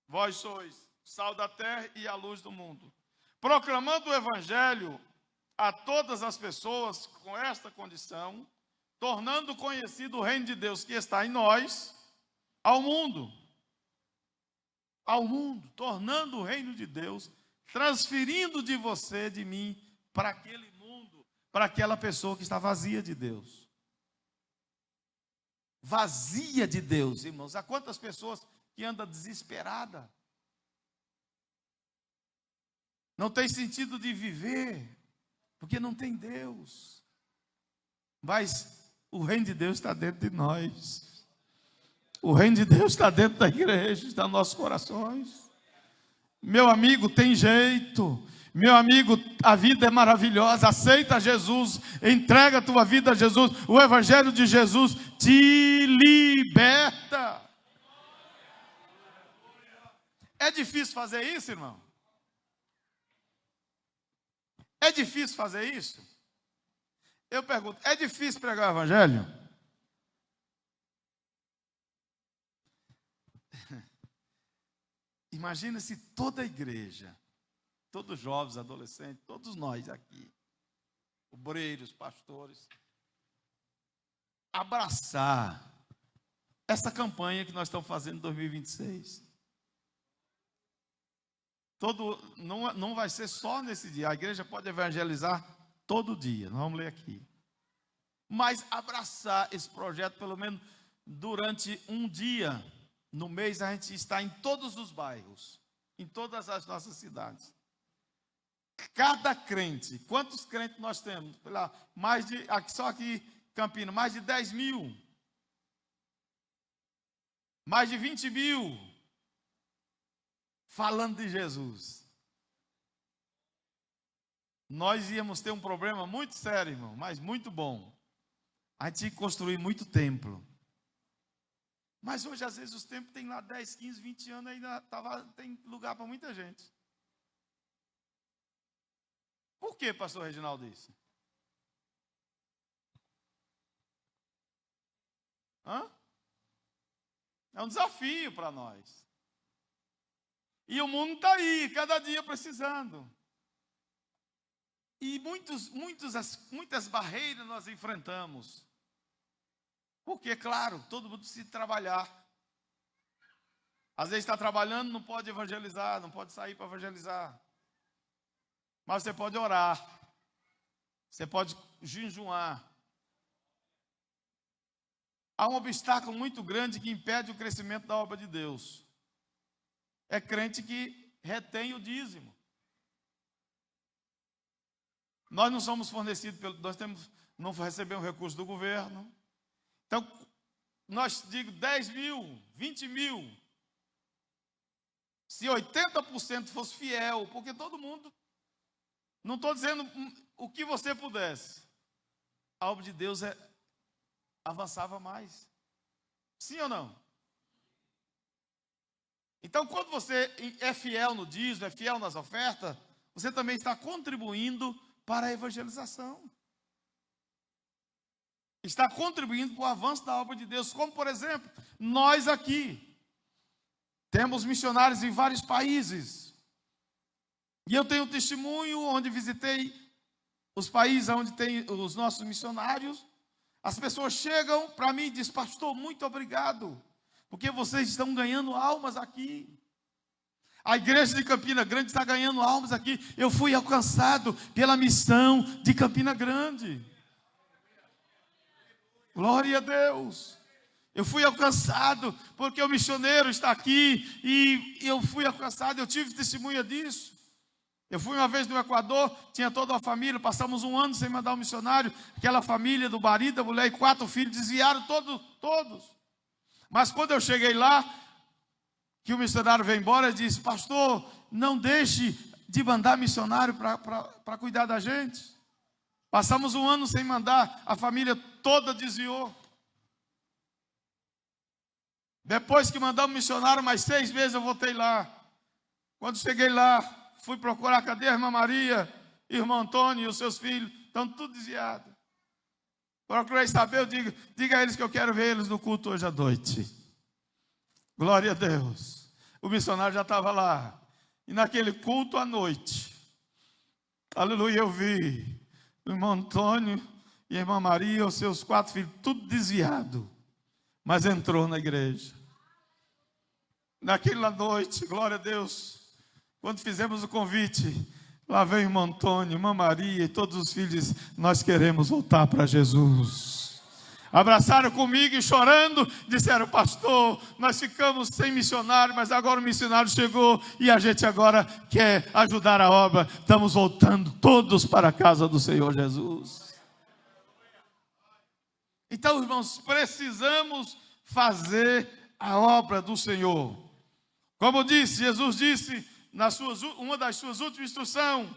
Vós sois sal da terra e a luz do mundo. Proclamando o evangelho a todas as pessoas com esta condição, tornando conhecido o reino de Deus que está em nós, ao mundo. Ao mundo, tornando o reino de Deus, transferindo de você, de mim, para aquele mundo, para aquela pessoa que está vazia de Deus. Vazia de Deus, irmãos. Há quantas pessoas que andam desesperadas? Não tem sentido de viver, porque não tem Deus. Mas o reino de Deus está dentro de nós. O reino de Deus está dentro da igreja, está nos nossos corações. Meu amigo, tem jeito. Meu amigo, a vida é maravilhosa. Aceita Jesus, entrega a tua vida a Jesus. O evangelho de Jesus te liberta. É difícil fazer isso, irmão? É difícil fazer isso? Eu pergunto, é difícil pregar o evangelho? Imagina se toda a igreja, todos os jovens, adolescentes, todos nós aqui, obreiros, pastores, abraçar essa campanha que nós estamos fazendo em 2026. Não vai ser só nesse dia, a igreja pode evangelizar todo dia, nós vamos ler aqui. Mas abraçar esse projeto pelo menos durante um dia. No mês a gente está em todos os bairros, em todas as nossas cidades. Cada crente, quantos crentes nós temos? Só aqui Campinas, mais de 10 mil. Mais de 20 mil. Falando de Jesus. Nós íamos ter um problema muito sério, irmão, mas muito bom. A gente tinha que construir muito templo. Mas hoje, às vezes, os templos têm lá 10, 15, 20 anos, ainda tem lugar para muita gente. Por que, pastor Reginaldo, isso? Hã? É um desafio para nós. E o mundo está aí, cada dia precisando. E muitas barreiras nós enfrentamos. Porque, claro, todo mundo precisa trabalhar. Às vezes está trabalhando, não pode evangelizar, não pode sair para evangelizar. Mas você pode orar. Você pode jejuar. Há um obstáculo muito grande que impede o crescimento da obra de Deus. É crente que retém o dízimo. Nós não somos fornecidos, não recebemos recurso do governo. Então, nós digo 10 mil, 20 mil. Se 80% fosse fiel, porque todo mundo, não estou dizendo o que você pudesse, a obra de Deus avançava mais. Sim ou não? Então, quando você é fiel no dízimo, é fiel nas ofertas, você também está contribuindo para a evangelização. Está contribuindo para o avanço da obra de Deus. Como, por exemplo, nós aqui temos missionários em vários países. E eu tenho testemunho onde visitei os países onde tem os nossos missionários. As pessoas chegam para mim e dizem: pastor, muito obrigado, porque vocês estão ganhando almas aqui. A igreja de Campina Grande está ganhando almas aqui. Eu fui alcançado pela missão de Campina Grande. Glória a Deus. Eu fui alcançado porque o missioneiro está aqui. E eu fui alcançado, eu tive testemunha disso. Eu fui uma vez no Equador, tinha toda a família, passamos um ano sem mandar um missionário. Aquela família do marido, da mulher e 4 filhos, desviaram todos. Mas quando eu cheguei lá, que o missionário veio embora, ele disse: pastor, não deixe de mandar missionário para cuidar da gente. Passamos um ano sem mandar, a família toda desviou. Depois que mandamos missionário, mais 6 meses eu voltei lá. Quando cheguei lá, fui procurar, cadê a irmã Maria, irmão Antônio e os seus filhos? Estão tudo desviados. Procurei saber, eu diga a eles que eu quero ver eles no culto hoje à noite. Glória a Deus. O missionário já estava lá. E naquele culto à noite, aleluia, eu vi o irmão Antônio e a irmã Maria, os seus 4 filhos, tudo desviado. Mas entrou na igreja. Naquela noite, glória a Deus, quando fizemos o convite, lá veio o irmão Antônio, irmã Maria e todos os filhos, nós queremos voltar para Jesus. Abraçaram comigo e chorando, disseram: pastor, nós ficamos sem missionário, mas agora o missionário chegou e a gente agora quer ajudar a obra. Estamos voltando todos para a casa do Senhor Jesus. Então, irmãos, precisamos fazer a obra do Senhor. Como disse, Jesus disse, uma das suas últimas instruções: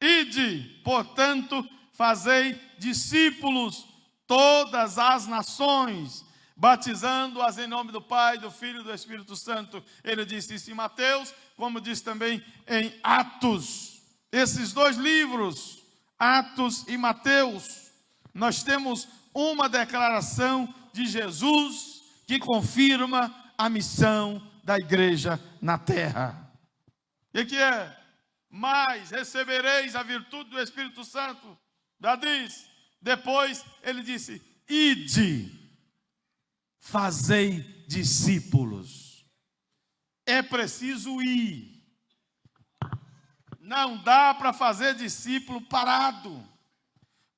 ide, portanto, fazei discípulos todas as nações, batizando-as em nome do Pai, do Filho e do Espírito Santo. Ele disse isso em Mateus, como disse também em Atos. Esses 2 livros, Atos e Mateus, nós temos uma declaração de Jesus que confirma a missão da igreja na terra. O que é? Mas recebereis a virtude do Espírito Santo. Já diz. Depois ele disse: ide, fazei discípulos. É preciso ir. Não dá para fazer discípulo parado.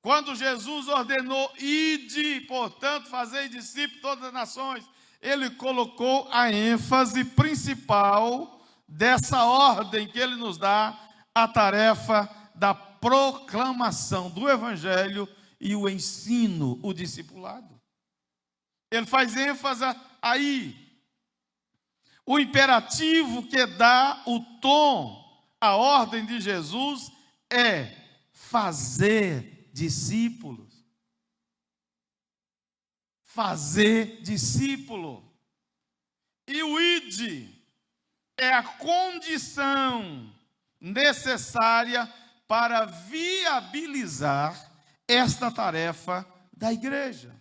Quando Jesus ordenou: ide, portanto, fazei discípulos todas as nações, ele colocou a ênfase principal dessa ordem que ele nos dá, a tarefa da proclamação do evangelho e o ensino, o discipulado. Ele faz ênfase aí. O imperativo que dá o tom, a ordem de Jesus é fazer discípulos. Fazer discípulo. E o ide é a condição necessária para viabilizar esta tarefa da igreja.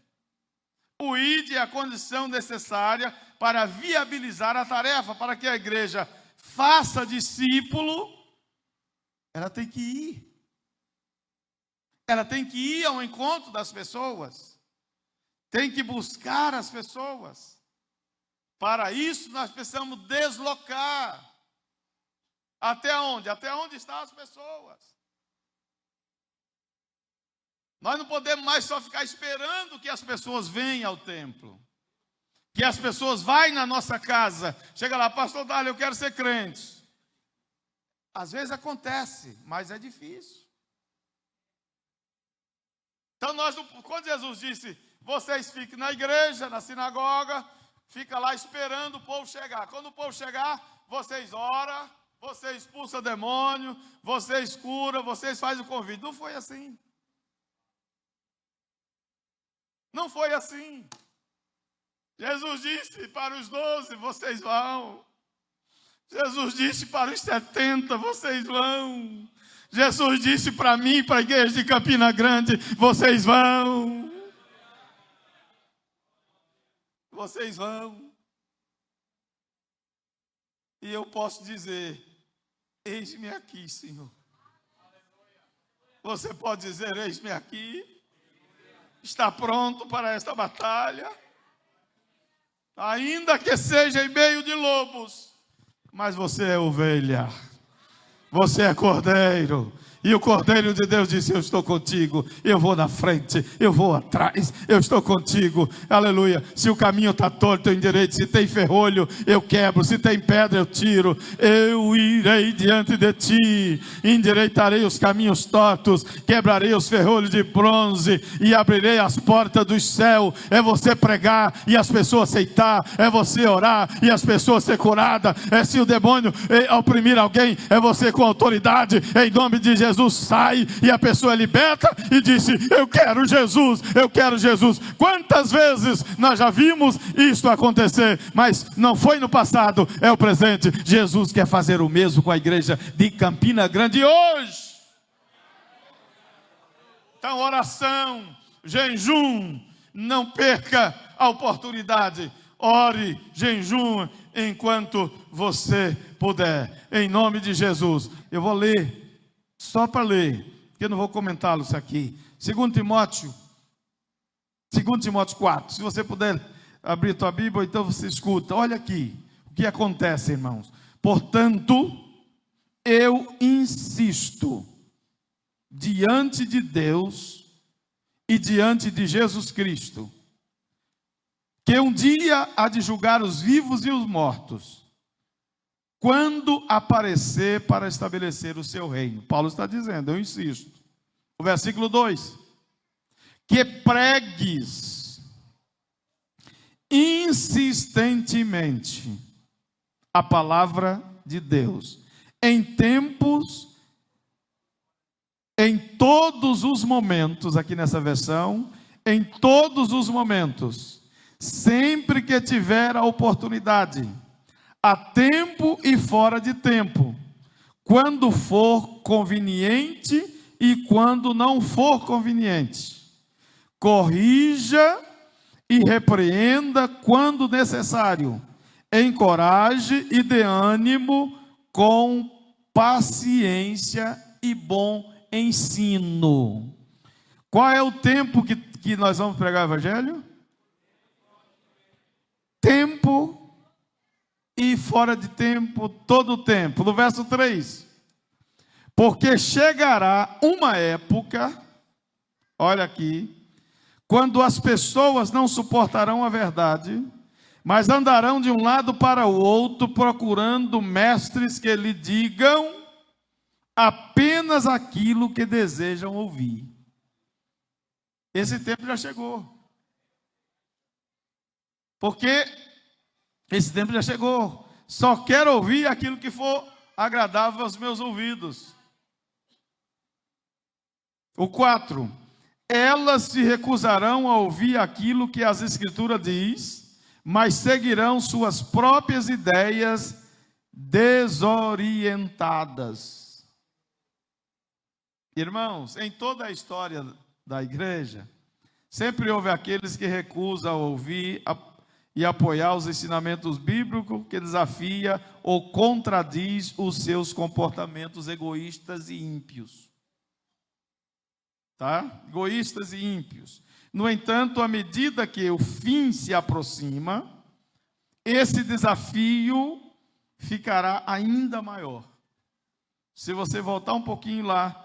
O ID é a condição necessária para viabilizar a tarefa, para que a igreja faça discípulo, ela tem que ir. Ela tem que ir ao encontro das pessoas. Tem que buscar as pessoas. Para isso, nós precisamos deslocar. Até onde? Até onde estão as pessoas. Nós não podemos mais só ficar esperando que as pessoas venham ao templo. Que as pessoas vão na nossa casa. Chega lá, pastor Dálio, eu quero ser crente. Às vezes acontece, mas é difícil. Então, quando Jesus disse, vocês fiquem na igreja, na sinagoga, fica lá esperando o povo chegar. Quando o povo chegar, vocês oram, vocês expulsam demônio, vocês curam, vocês fazem o convite. Não foi assim. Não foi assim. Jesus disse para os 12, vocês vão. Jesus disse para os 70, vocês vão. Jesus disse para mim, para a igreja de Campina Grande, vocês vão. Vocês vão. E eu posso dizer, eis-me aqui, Senhor. Você pode dizer, eis-me aqui. Está pronto para esta batalha. Ainda que seja em meio de lobos, mas você é ovelha. Você é cordeiro. E o Cordeiro de Deus disse, eu estou contigo, eu vou na frente, eu vou atrás, eu estou contigo, aleluia. Se o caminho está torto, eu endireito, se tem ferrolho, eu quebro, se tem pedra, eu tiro. Eu irei diante de ti, endireitarei os caminhos tortos, quebrarei os ferrolhos de bronze e abrirei as portas do céu. É você pregar e as pessoas aceitar, é você orar e as pessoas ser curadas. É se o demônio oprimir alguém, é você com autoridade, em nome de Jesus. Jesus sai e a pessoa é liberta e disse, eu quero Jesus, eu quero Jesus. Quantas vezes nós já vimos isto acontecer, mas não foi no passado, é o presente. Jesus quer fazer o mesmo com a igreja de Campina Grande hoje. Então, oração, jejum, não perca a oportunidade. Ore, jejum, enquanto você puder, em nome de Jesus. Eu vou ler, só para ler, porque eu não vou comentá-los aqui. 2 Timóteo 4. Se você puder abrir a tua Bíblia, então você escuta. Olha aqui o que acontece, irmãos. Portanto, eu insisto diante de Deus e diante de Jesus Cristo, que um dia há de julgar os vivos e os mortos, quando aparecer para estabelecer o seu reino. Paulo está dizendo, eu insisto. O versículo 2. Que pregues insistentemente a palavra de Deus, em todos os momentos, aqui nessa versão, em todos os momentos, sempre que tiver a oportunidade, a tempo e fora de tempo, quando for conveniente e quando não for conveniente, corrija e repreenda quando necessário, encoraje e dê ânimo com paciência e bom ensino. Qual é o tempo que nós vamos pregar o evangelho? Tempo e fora de tempo, todo o tempo. No verso 3. Porque chegará uma época, olha aqui, quando as pessoas não suportarão a verdade, mas andarão de um lado para o outro, procurando mestres que lhe digam apenas aquilo que desejam ouvir. Esse tempo já chegou. Porque esse tempo já chegou. Só quero ouvir aquilo que for agradável aos meus ouvidos. O 4. Elas se recusarão a ouvir aquilo que as Escrituras diz, mas seguirão suas próprias ideias desorientadas. Irmãos, em toda a história da igreja, Sempre houve aqueles que recusam ouvir e apoiar os ensinamentos bíblicos que desafia ou contradiz os seus comportamentos egoístas e ímpios. Tá? Egoístas e ímpios. No entanto, à medida que o fim se aproxima, esse desafio ficará ainda maior. Se você voltar um pouquinho lá,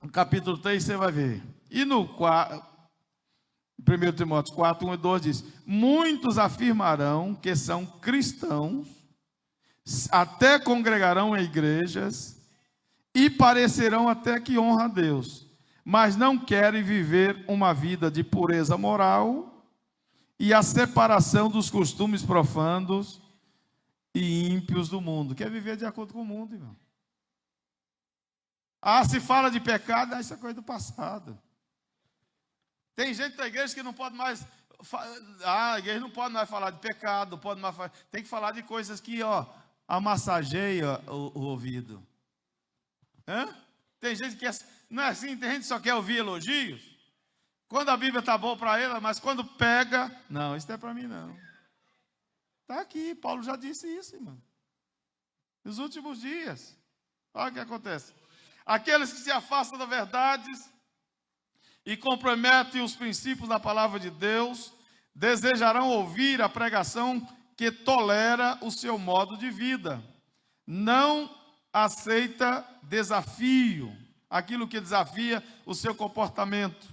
no capítulo 3, você vai ver. E no 1 Timóteo 4, 1 e 2 diz: muitos afirmarão que são cristãos, até congregarão em igrejas e parecerão até que honram a Deus, mas não querem viver uma vida de pureza moral e a separação dos costumes profanos e ímpios do mundo. Quer viver de acordo com o mundo, irmão. Se fala de pecado, isso é coisa do passado. Tem gente da igreja que não pode mais, a igreja não pode mais falar de pecado, não pode mais tem que falar de coisas que, amassageia o ouvido. Tem gente que, não é assim, tem gente que só quer ouvir elogios. Quando a Bíblia está boa para ela, mas quando pega, não, isso não é para mim não. Está aqui, Paulo já disse isso, irmão. Nos últimos dias, olha o que acontece. Aqueles que se afastam da verdade e comprometem os princípios da palavra de Deus, desejarão ouvir a pregação que tolera o seu modo de vida. Não aceita desafio, aquilo que desafia o seu comportamento.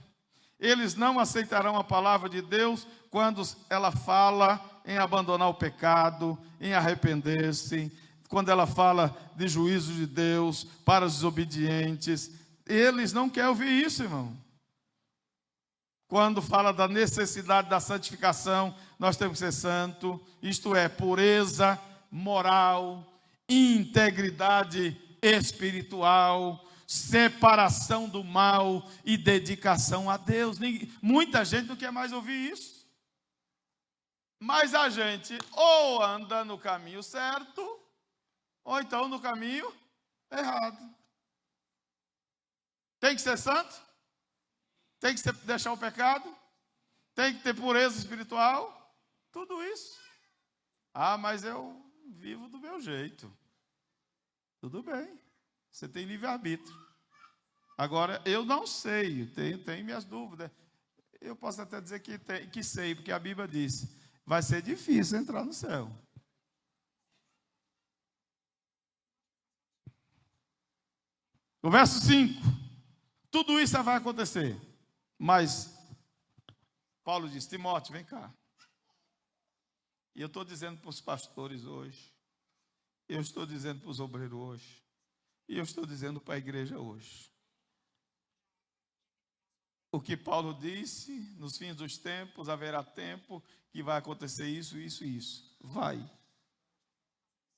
Eles não aceitarão a palavra de Deus quando ela fala em abandonar o pecado, em arrepender-se, quando ela fala de juízo de Deus para os desobedientes. Eles não querem ouvir isso, irmão. Quando fala da necessidade da santificação, nós temos que ser santo, isto é, pureza moral, integridade espiritual, separação do mal e dedicação a Deus. Muita gente não quer mais ouvir isso. Mas a gente ou anda no caminho certo, ou então no caminho errado. Tem que ser santo? Tem que deixar o pecado? Tem que ter pureza espiritual? Tudo isso. Mas eu vivo do meu jeito. Tudo bem. Você tem livre-arbítrio. Agora, eu não sei, tenho minhas dúvidas. Eu posso até dizer que sei, porque a Bíblia diz: vai ser difícil entrar no céu. O verso 5. Tudo isso vai acontecer. Mas, Paulo diz: Timóteo, vem cá. E eu estou dizendo para os pastores hoje. Eu estou dizendo para os obreiros hoje. E eu estou dizendo para a igreja hoje. O que Paulo disse, nos fins dos tempos, haverá tempo que vai acontecer isso, isso e isso. Vai.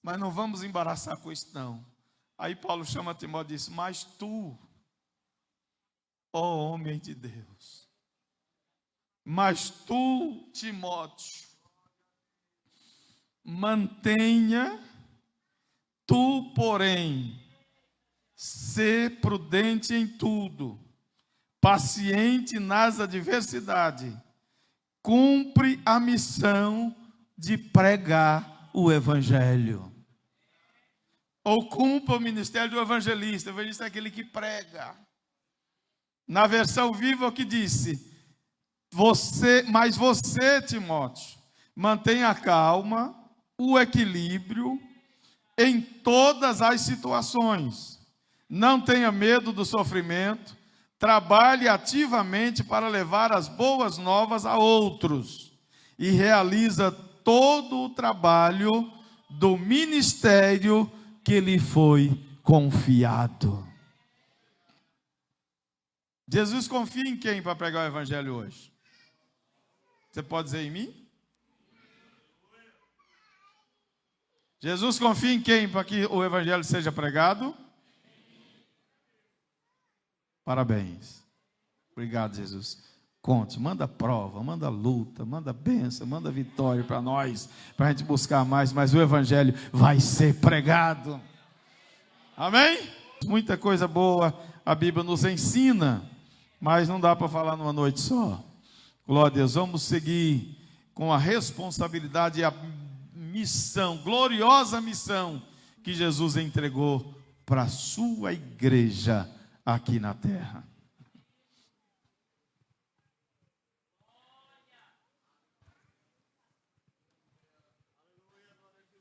Mas não vamos embaraçar com isso, não. Aí Paulo chama Timóteo e diz: mas tu, ó homem de Deus, mas tu, Timóteo, mantenha, tu, porém, ser prudente em tudo, paciente nas adversidades, cumpre a missão de pregar o evangelho. Ou cumpra o ministério do evangelista. O evangelista é aquele que prega. Na versão viva, o que disse: mas você, Timóteo, mantenha a calma, o equilíbrio em todas as situações. Não tenha medo do sofrimento. Trabalhe ativamente para levar as boas novas a outros. E realiza todo o trabalho do ministério que lhe foi confiado. Jesus confia em quem para pregar o evangelho hoje? Você pode dizer em mim? Jesus confia em quem para que o evangelho seja pregado? Parabéns. Obrigado, Jesus. Conte, manda prova, manda luta, manda bênção, manda vitória para nós, para a gente buscar mais, mas o evangelho vai ser pregado. Amém? Muita coisa boa a Bíblia nos ensina, mas não dá para falar numa noite só. Glória a Deus, vamos seguir com a responsabilidade e a missão, gloriosa missão que Jesus entregou para a sua igreja aqui na terra.